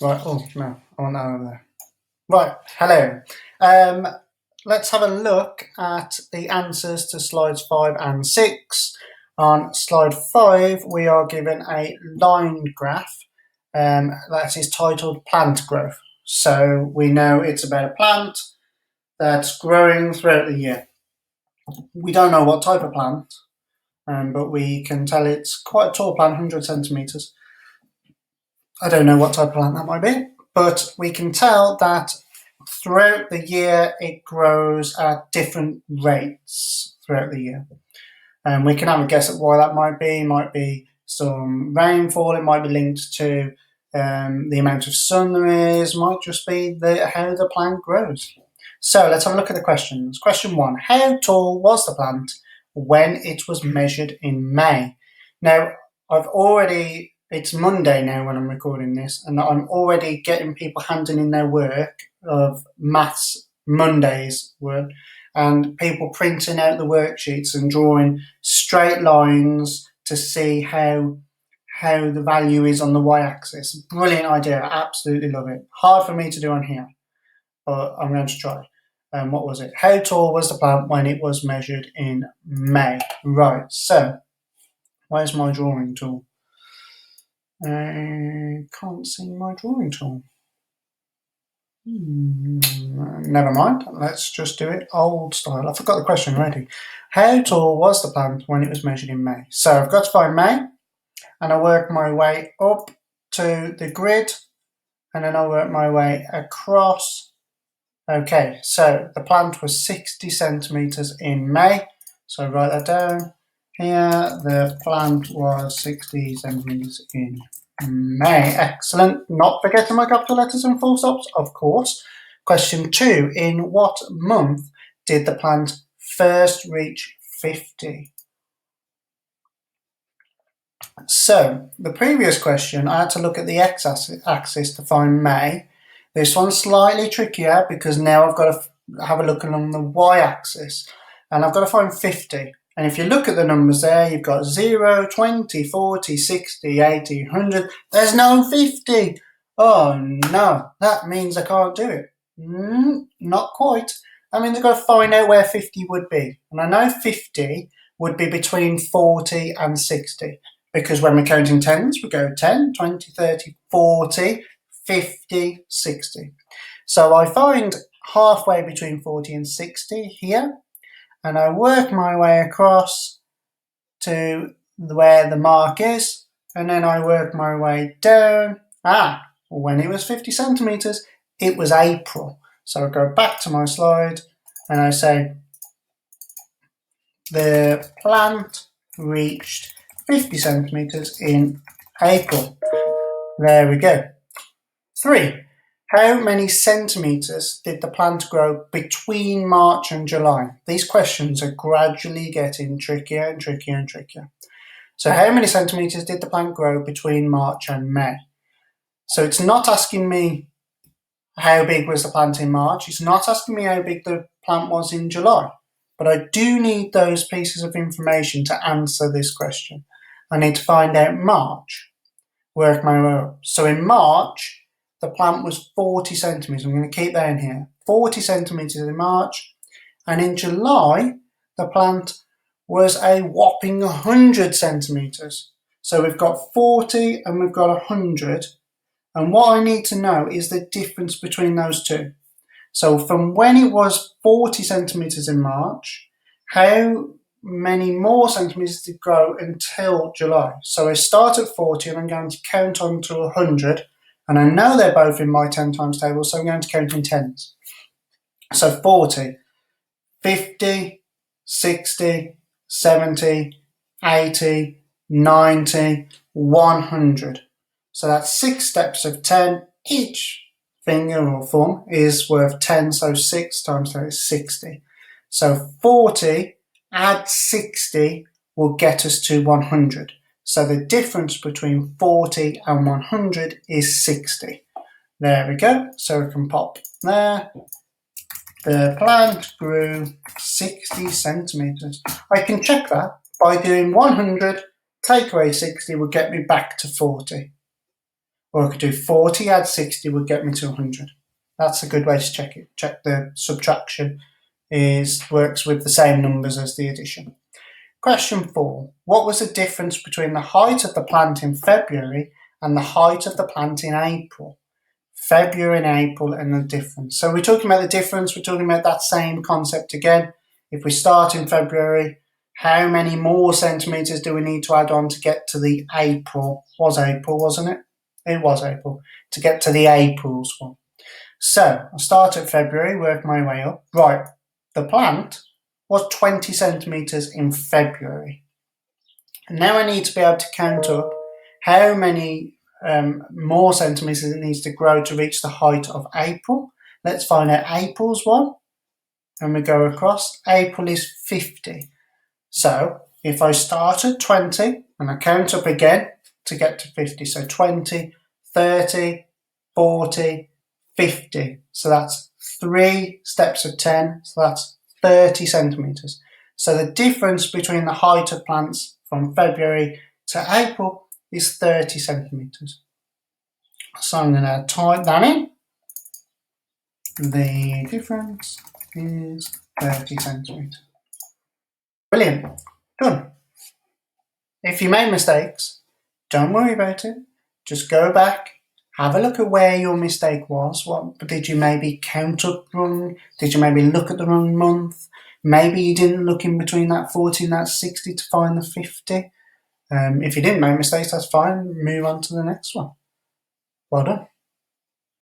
Right, oh no, I want that over there. Right, hello. Let's have a look at the answers to slides 5 and 6. On slide 5, we are given a line graph that is titled plant growth. So we know it's about a plant that's growing throughout the year. We don't know what type of plant, but we can tell it's quite a tall plant, 100 centimetres. I don't know what type of plant that might be, but we can tell that throughout the year it grows at different rates throughout the year. And we can have a guess at why that might be. It might be some rainfall, it might be linked to the amount of sun there is, might just be how the plant grows. So let's have a look at the questions. Question 1, how tall was the plant when it was measured in May? Now, it's Monday now when I'm recording this, and I'm already getting people handing in their work of Maths Monday's work, and people printing out the worksheets and drawing straight lines to see how the value is on the y-axis. Brilliant idea, absolutely love it. Hard for me to do on here, but I'm going to try. What was it? How tall was the plant when it was measured in May? Right, so where's my drawing tool? I can't see my drawing tool. Never mind, let's just do it old style. I forgot the question already. How tall was the plant when it was measured in May? So I've got to find May, and I work my way up to the grid, and then I work my way across. Okay, so the plant was 60 centimetres in May, so I write that down. Here, the plant was 60 centimetres in May. Excellent. Not forgetting my capital letters and full stops, of course. Question 2. In what month did the plant first reach 50? So, the previous question, I had to look at the x-axis to find May. This one's slightly trickier because now I've got to have a look along the y-axis, and I've got to find 50. And if you look at the numbers there, you've got 0, 20, 40, 60, 80, 100. There's no 50. Oh no, that means I can't do it. Not quite. That means I've got to find out where 50 would be. And I know 50 would be between 40 and 60. Because when we're counting tens, we go 10, 20, 30, 40, 50, 60. So I find halfway between 40 and 60 here, and I work my way across to where the mark is, and then I work my way down. When it was 50 centimetres, it was April. So I go back to my slide, and I say the plant reached 50 centimetres in April. There we go. 3. How many centimetres did the plant grow between March and July? These questions are gradually getting trickier and trickier and trickier. So how many centimetres did the plant grow between March and May? So it's not asking me how big was the plant in March. It's not asking me how big the plant was in July. But I do need those pieces of information to answer this question. I need to find out March, work my way up. So in March, the plant was 40 centimetres. I'm going to keep that in here. 40 centimetres in March. And in July, the plant was a whopping 100 centimetres. So we've got 40 and we've got 100. And what I need to know is the difference between those two. So from when it was 40 centimetres in March, how many more centimetres did it grow until July? So I start at 40 and I'm going to count on to 100. And I know they're both in my 10 times table, so I'm going to count in tens. So 40, 50, 60, 70, 80, 90, 100. So that's 6 steps of 10. Each finger or thumb is worth 10, so 6 times 10 is 60. So 40 add 60 will get us to 100. So the difference between 40 and 100 is 60. There we go. So we can pop there. The plant grew 60 centimetres. I can check that by doing 100, take away 60 will get me back to 40. Or I could do 40, add 60 would get me to 100. That's a good way to check it. Check the subtraction works with the same numbers as the addition. Question 4. What was the difference between the height of the plant in February and the height of the plant in April? February and April and the difference. So we're talking about the difference, we're talking about that same concept again. If we start in February, how many more centimetres do we need to add on to get to the April? Was April, wasn't it? It was April. To get to the April's one. So I'll start at February, work my way up. Right, the plant was 20 centimetres in February. And now I need to be able to count up how many more centimetres it needs to grow to reach the height of April. Let's find out April's one. And we go across. April is 50. So if I start at 20 and I count up again to get to 50. So 20, 30, 40, 50. So that's 3 steps of 10. So that's 30 centimetres. So the difference between the height of plants from February to April is 30 centimetres. So I'm going to type that in. The difference is 30 centimetres. Brilliant. Done. If you made mistakes, don't worry about it. Just go back, have a look at where your mistake was. What did you maybe count up wrong? Did you maybe look at the wrong month? Maybe you didn't look in between that 40 and that 60 to find the 50. If you didn't make mistakes, that's fine. Move on to the next one. Well done.